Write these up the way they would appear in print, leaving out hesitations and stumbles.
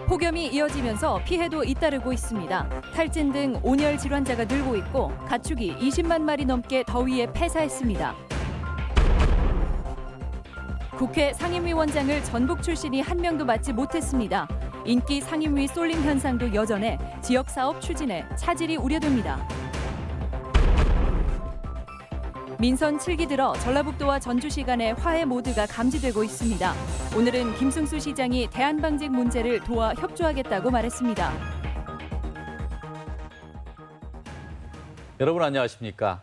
폭염이 이어지면서 피해도 잇따르고 있습니다. 탈진 등 온열 질환자가 늘고 있고 가축이 20만 마리 넘게 더위에 폐사했습니다. 국회 상임위원장을 전북 출신이 한 명도 맡지 못했습니다. 인기 상임위 쏠림 현상도 여전해 지역 사업 추진에 차질이 우려됩니다. 민선 7기 들어 전라북도와 전주시 간의 화해 모드가 감지되고 있습니다. 오늘은 김승수 시장이 대안방직 문제를 도와 협조하겠다고 말했습니다. 여러분 안녕하십니까?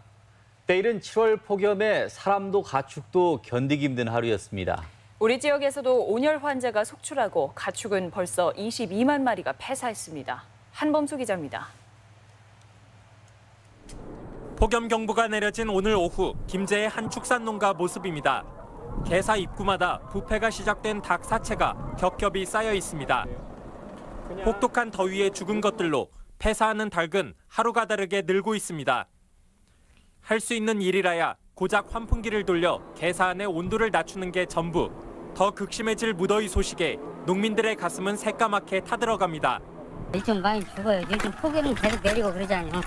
때이른 7월 폭염에 사람도 가축도 견디기 힘든 하루였습니다. 우리 지역에서도 온열 환자가 속출하고 가축은 벌써 22만 마리가 폐사했습니다. 한범수 기자입니다. 폭염 경보가 내려진 오늘 오후 김제의 한 축산농가 모습입니다. 개사 입구마다 부패가 시작된 닭 사체가 겹겹이 쌓여 있습니다. 혹독한 더위에 죽은 것들로 폐사하는 닭은 하루가 다르게 늘고 있습니다. 할 수 있는 일이라야 고작 환풍기를 돌려 개사 안의 온도를 낮추는 게 전부. 더 극심해질 무더위 소식에 농민들의 가슴은 새까맣게 타들어갑니다. 좀 많이 죽어요. 요즘 폭염이 계속 내리고 그러잖아요.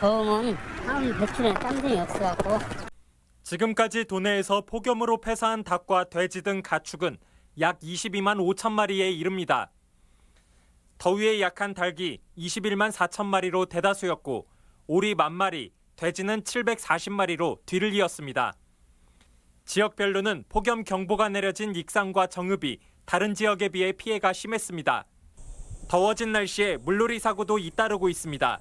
더우면 땀 배출에 땀들이 없어갖고. 지금까지 도내에서 폭염으로 폐사한 닭과 돼지 등 가축은 약 22만 5천 마리에 이릅니다. 더위에 약한 닭이 21만 4천 마리로 대다수였고 오리 1만 마리, 돼지는 740마리로 뒤를 이었습니다. 지역별로는 폭염 경보가 내려진 익산과 정읍이 다른 지역에 비해 피해가 심했습니다. 더워진 날씨에 물놀이 사고도 잇따르고 있습니다.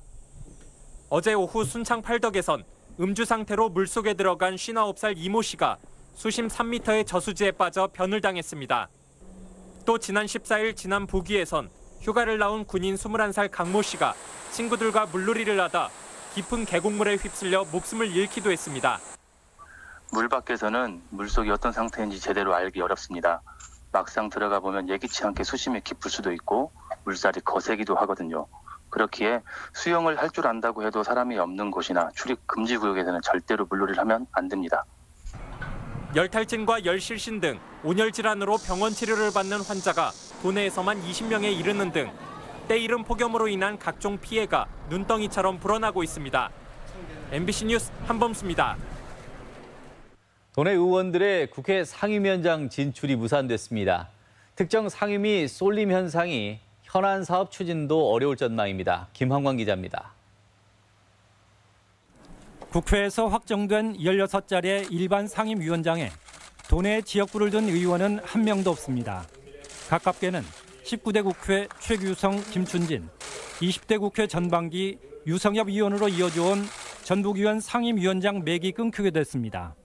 어제 오후 순창 팔덕에선 음주 상태로 물속에 들어간 59살 이모 씨가 수심 3m의 저수지에 빠져 변을 당했습니다. 또 지난 14일 진안 부기에선 휴가를 나온 군인 21살 강모 씨가 친구들과 물놀이를 하다 깊은 계곡물에 휩쓸려 목숨을 잃기도 했습니다. 물 밖에서는 물속이 어떤 상태인지 제대로 알기 어렵습니다. 막상 들어가 보면 예기치 않게 수심이 깊을 수도 있고 물살이 거세기도 하거든요. 그렇기에 수영을 할 줄 안다고 해도 사람이 없는 곳이나 출입 금지 구역에서는 절대로 물놀이를 하면 안 됩니다. 열탈진과 열실신 등 온열 질환으로 병원 치료를 받는 환자가 도내에서만 20명에 이르는 등 때이른 폭염으로 인한 각종 피해가 눈덩이처럼 불어나고 있습니다. MBC 뉴스 한범수입니다. 도내 의원들의 국회 상임위원장 진출이 무산됐습니다. 특정 상임위 쏠림 현상이 현안 사업 추진도 어려울 전망입니다. 김환광 기자입니다. 국회에서 확정된 16자리의 일반 상임위원장에 도내 지역구를 둔 의원은 한 명도 없습니다. 가깝게는 19대 국회 최규성, 김춘진, 20대 국회 전반기 유성엽 의원으로 이어져온 전북의원 상임위원장 맥이 끊기게 됐습니다.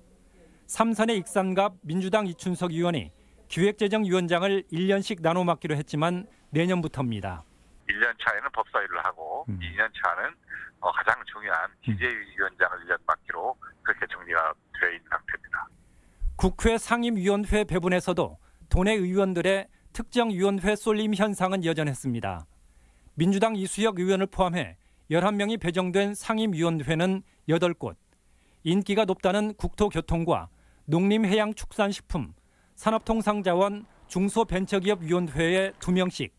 삼선의 익산갑 민주당 이춘석 의원이 기획재정위원장을 1년씩 나눠 맡기로 했지만 내년부터입니다. 1년 차에는 법사위를 하고 2년 차는 가장 중요한 기재위원장을 1년 맡기로 그렇게 정리가 되어 있는 상태입니다. 국회 상임위원회 배분에서도 도내 의원들의 특정위원회 쏠림 현상은 여전했습니다. 민주당 이수혁 의원을 포함해 11명이 배정된 상임위원회는 8곳, 인기가 높다는 국토교통과 농림해양축산식품, 산업통상자원, 중소벤처기업위원회에 2명씩,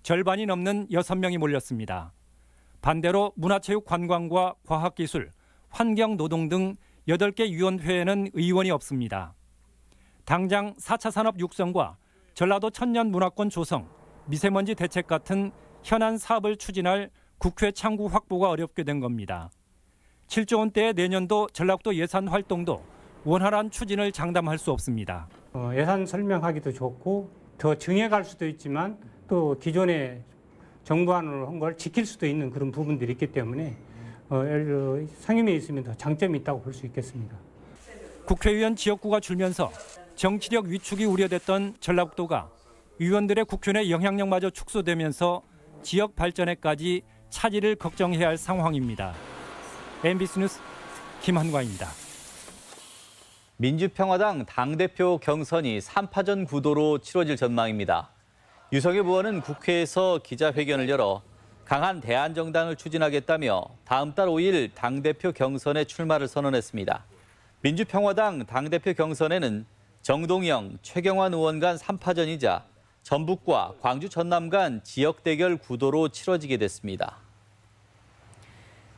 절반이 넘는 6명이 몰렸습니다. 반대로 문화체육관광과 과학기술, 환경노동 등 8개 위원회에는 의원이 없습니다. 당장 4차 산업 육성과 전라도 천년문화권 조성, 미세먼지 대책 같은 현안 사업을 추진할 국회 창구 확보가 어렵게 된 겁니다. 7조 원대의 내년도 전라북도 예산 활동도 원활한 추진을 장담할 수 없습니다. 예산 설명하기도 좋고 더 증액할 수도 있지만 또 기존에 정부안으로 한 걸 지킬 수도 있는 그런 부분들이 있기 때문에 상임위에 있으면 더 장점이 있다고 볼 수 있겠습니다. 국회의원 지역구가 줄면서 정치력 위축이 우려됐던 전라북도가 의원들의 국회의 영향력마저 축소되면서 지역 발전에까지 차질을 걱정해야 할 상황입니다. MBC 뉴스 김한과입니다. 민주평화당 당대표 경선이 3파전 구도로 치러질 전망입니다. 유성엽 의원은 국회에서 기자회견을 열어 강한 대안정당을 추진하겠다며 다음 달 5일 당대표 경선에 출마를 선언했습니다. 민주평화당 당대표 경선에는 정동영, 최경환 의원 간 3파전이자 전북과 광주 전남 간 지역 대결 구도로 치러지게 됐습니다.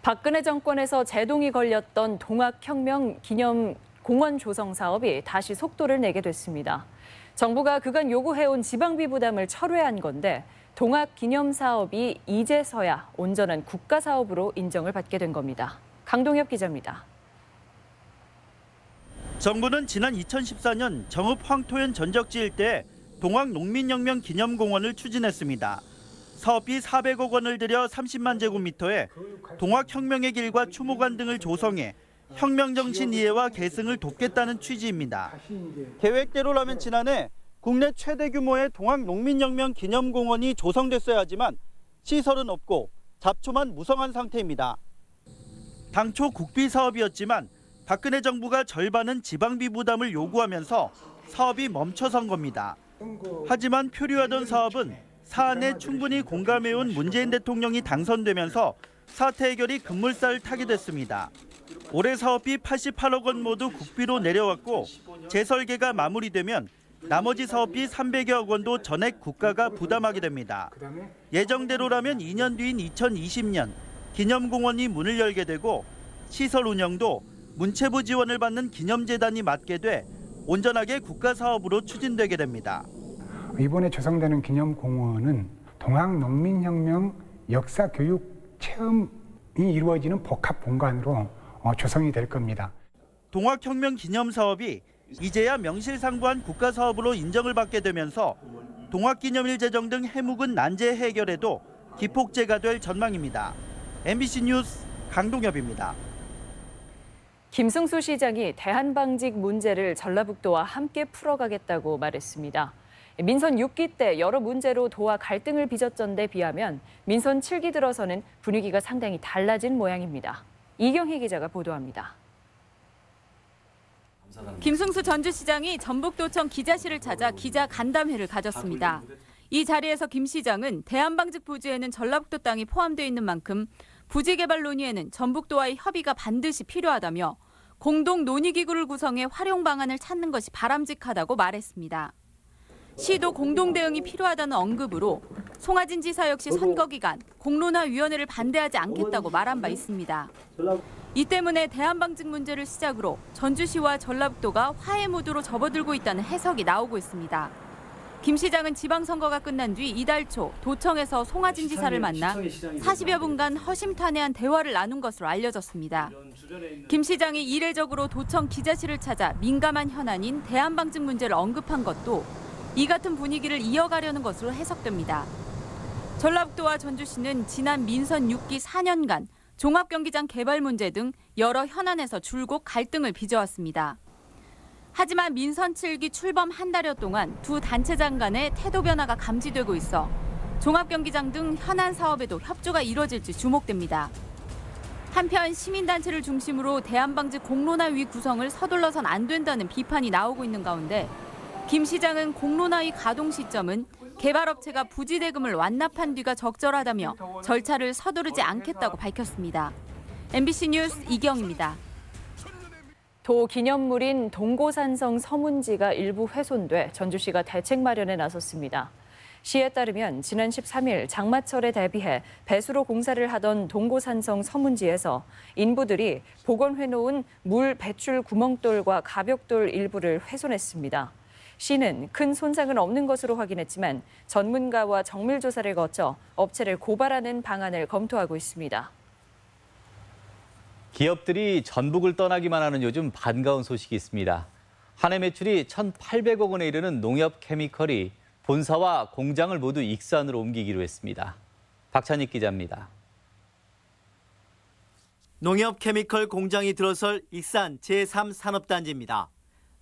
박근혜 정권에서 제동이 걸렸던 동학혁명 기념 공원 조성 사업이 다시 속도를 내게 됐습니다. 정부가 그간 요구해온 지방비 부담을 철회한 건데 동학 기념 사업이 이제서야 온전한 국가 사업으로 인정을 받게 된 겁니다. 강동엽 기자입니다. 정부는 지난 2014년 정읍 황토현 전적지 일대에 동학 농민혁명 기념공원을 추진했습니다. 사업비 400억 원을 들여 30만 제곱미터에 동학혁명의 길과 추모관 등을 조성해 혁명 정신 이해와 계승을 돕겠다는 취지입니다. 계획대로라면 지난해 국내 최대 규모의 동학 농민혁명 기념공원이 조성됐어야 하지만 시설은 없고 잡초만 무성한 상태입니다. 당초 국비 사업이었지만 박근혜 정부가 절반은 지방비 부담을 요구하면서 사업이 멈춰선 겁니다. 하지만 표류하던 사업은 사안에 충분히 공감해온 문재인 대통령이 당선되면서 사태 해결이 급물살을 타게 됐습니다. 올해 사업비 88억 원 모두 국비로 내려왔고 재설계가 마무리되면 나머지 사업비 300여억 원도 전액 국가가 부담하게 됩니다. 예정대로라면 2년 뒤인 2020년 기념공원이 문을 열게 되고 시설 운영도 문체부 지원을 받는 기념재단이 맡게 돼 온전하게 국가 사업으로 추진되게 됩니다. 이번에 조성되는 기념공원은 동학농민혁명 역사교육 체험이 이루어지는 복합 공간으로 조성이 될 겁니다. 동학혁명 기념 사업이 이제야 명실상부한 국가 사업으로 인정을 받게 되면서 동학기념일 제정 등 해묵은 난제 해결에도 기폭제가 될 전망입니다. MBC 뉴스 강동엽입니다. 김승수 시장이 대한방직 문제를 전라북도와 함께 풀어가겠다고 말했습니다. 민선 6기 때 여러 문제로 도와 갈등을 빚었던 데 비하면 민선 7기 들어서는 분위기가 상당히 달라진 모양입니다. 이경희 기자가 보도합니다. 김승수 전주시장이 전북도청 기자실을 찾아 기자 간담회를 가졌습니다. 이 자리에서 김 시장은 대한방직 부지에는 전라북도 땅이 포함되어 있는 만큼 부지 개발 논의에는 전북도와의 협의가 반드시 필요하다며 공동 논의기구를 구성해 활용 방안을 찾는 것이 바람직하다고 말했습니다. 시도 공동 대응이 필요하다는 언급으로 송하진 지사 역시 선거 기간 공론화위원회를 반대하지 않겠다고 말한 바 있습니다. 이 때문에 대한방직 문제를 시작으로 전주시와 전라북도가 화해 모드로 접어들고 있다는 해석이 나오고 있습니다. 김 시장은 지방선거가 끝난 뒤 이달 초 도청에서 송하진 지사를 만나 40여 분간 허심탄회한 대화를 나눈 것으로 알려졌습니다. 김 시장이 이례적으로 도청 기자실을 찾아 민감한 현안인 대한방직 문제를 언급한 것도 이 같은 분위기를 이어가려는 것으로 해석됩니다. 전라북도와 전주시는 지난 민선 6기 4년간 종합경기장 개발 문제 등 여러 현안에서 줄곧 갈등을 빚어왔습니다. 하지만 민선 7기 출범 한 달여 동안 두 단체장 간의 태도 변화가 감지되고 있어 종합경기장 등 현안 사업에도 협조가 이뤄질지 주목됩니다. 한편 시민단체를 중심으로 대한방직 공론화위 구성을 서둘러선 안 된다는 비판이 나오고 있는 가운데 김 시장은 공론화위 가동 시점은 개발업체가 부지 대금을 완납한 뒤가 적절하다며 절차를 서두르지 않겠다고 밝혔습니다. MBC 뉴스 이경입니다. 도 기념물인 동고산성 서문지가 일부 훼손돼 전주시가 대책 마련에 나섰습니다. 시에 따르면 지난 13일 장마철에 대비해 배수로 공사를 하던 동고산성 서문지에서 인부들이 복원해놓은 물 배출 구멍돌과 가벽돌 일부를 훼손했습니다. 시는 큰 손상은 없는 것으로 확인했지만 전문가와 정밀 조사를 거쳐 업체를 고발하는 방안을 검토하고 있습니다. 기업들이 전북을 떠나기만 하는 요즘 반가운 소식이 있습니다. 한 해 매출이 1,800억 원에 이르는 농협 케미컬이 본사와 공장을 모두 익산으로 옮기기로 했습니다. 박찬익 기자입니다. 농협 케미컬 공장이 들어설 익산 제3산업단지입니다.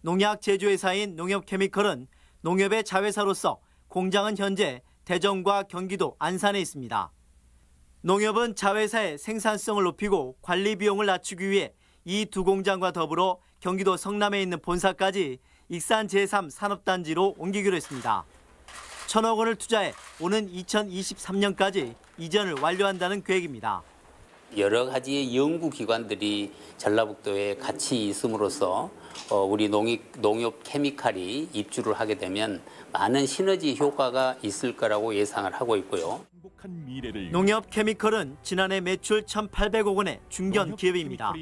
농약 제조회사인 농협 케미컬은 농협의 자회사로서 공장은 현재 대전과 경기도 안산에 있습니다. 농협은 자회사의 생산성을 높이고 관리 비용을 낮추기 위해 이 두 공장과 더불어 경기도 성남에 있는 본사까지 익산 제3산업단지로 옮기기로 했습니다. 1,000억 원을 투자해 오는 2023년까지 이전을 완료한다는 계획입니다. 여러 가지의 연구기관들이 전라북도에 같이 있음으로써 우리 농협 케미칼이 입주를 하게 되면 많은 시너지 효과가 있을 거라고 예상을 하고 있고요. 농협 케미컬은 지난해 매출 1,800억 원의 중견 기업입니다.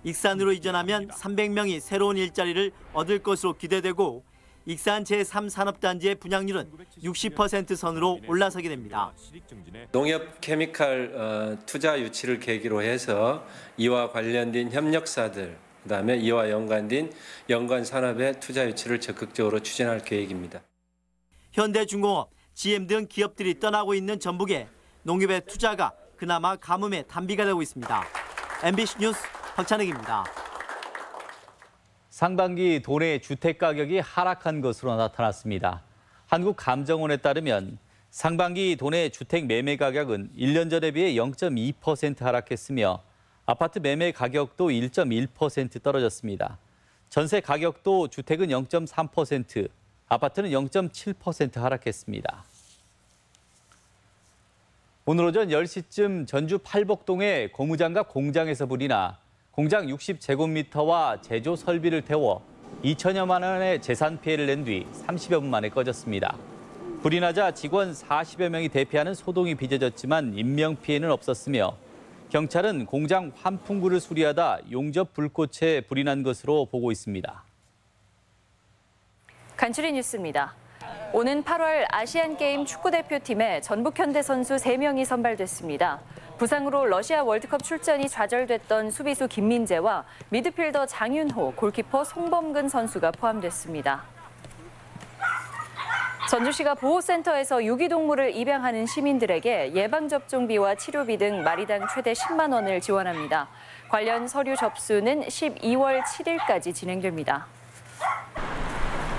익산으로 이전하면 300명이 새로운 일자리를 얻을 것으로 기대되고 익산 제3산업단지의 분양률은 60% 선으로 올라서게 됩니다. 농협 케미칼 투자 유치를 계기로 해서 이와 관련된 협력사들, 그다음에 이와 연관된 연관 산업의 투자 유치를 적극적으로 추진할 계획입니다. 현대중공업, GM 등 기업들이 떠나고 있는 전북에 농협의 투자가 그나마 가뭄의 단비가 되고 있습니다. MBC 뉴스 박찬혁입니다. 상반기 도내 주택 가격이 하락한 것으로 나타났습니다. 한국감정원에 따르면 상반기 도내 주택 매매 가격은 1년 전에 비해 0.2% 하락했으며 아파트 매매 가격도 1.1% 떨어졌습니다. 전세 가격도 주택은 0.3%, 아파트는 0.7% 하락했습니다. 오늘 오전 10시쯤 전주 팔복동의 고무장갑 공장에서 불이 나 공장 60제곱미터와 제조 설비를 태워 2천여만 원의 재산 피해를 낸 뒤 30여 분 만에 꺼졌습니다. 불이 나자 직원 40여 명이 대피하는 소동이 빚어졌지만 인명피해는 없었으며 경찰은 공장 환풍구를 수리하다 용접 불꽃에 불이 난 것으로 보고 있습니다. 간추린 뉴스입니다. 오는 8월 아시안게임 축구대표팀에 전북현대 선수 3명이 선발됐습니다. 부상으로 러시아 월드컵 출전이 좌절됐던 수비수 김민재와 미드필더 장윤호, 골키퍼 송범근 선수가 포함됐습니다. 전주시가 보호센터에서 유기동물을 입양하는 시민들에게 예방접종비와 치료비 등 마리당 최대 10만 원을 지원합니다. 관련 서류 접수는 12월 7일까지 진행됩니다.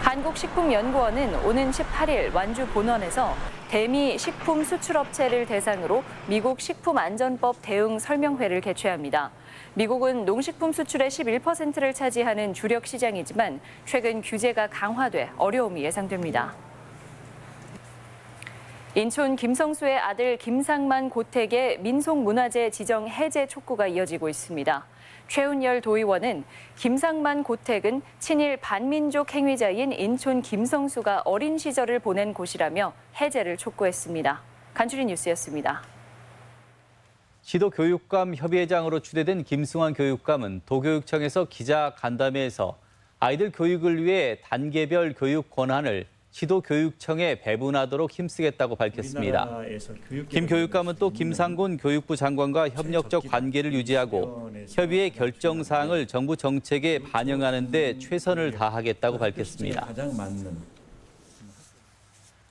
한국식품연구원은 오는 18일 완주 본원에서 대미 식품 수출업체를 대상으로 미국 식품안전법 대응 설명회를 개최합니다. 미국은 농식품 수출의 11%를 차지하는 주력 시장이지만 최근 규제가 강화돼 어려움이 예상됩니다. 인천 김성수의 아들 김상만 고택의 민속문화재 지정 해제 촉구가 이어지고 있습니다. 최훈열 도의원은 김상만 고택은 친일 반민족 행위자인 인촌 김성수가 어린 시절을 보낸 곳이라며 해제를 촉구했습니다. 간추린 뉴스였습니다. 시도교육감 협의회장으로 추대된 김승환 교육감은 도교육청에서 기자 간담회에서 아이들 교육을 위해 단계별 교육 권한을 시도교육청에 배분하도록 힘쓰겠다고 밝혔습니다. 김 교육감은 또 김상곤 교육부 장관과 협력적 관계를 유지하고 협의회 결정 사항을 정부 정책에 반영하는 데 최선을 다하겠다고 밝혔습니다.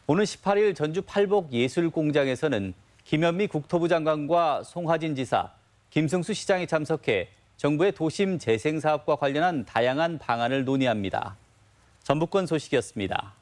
오는 18일 전주 팔복예술공장에서는 김현미 국토부 장관과 송하진 지사, 김승수 시장이 참석해 정부의 도심 재생 사업과 관련한 다양한 방안을 논의합니다. 전북권 소식이었습니다.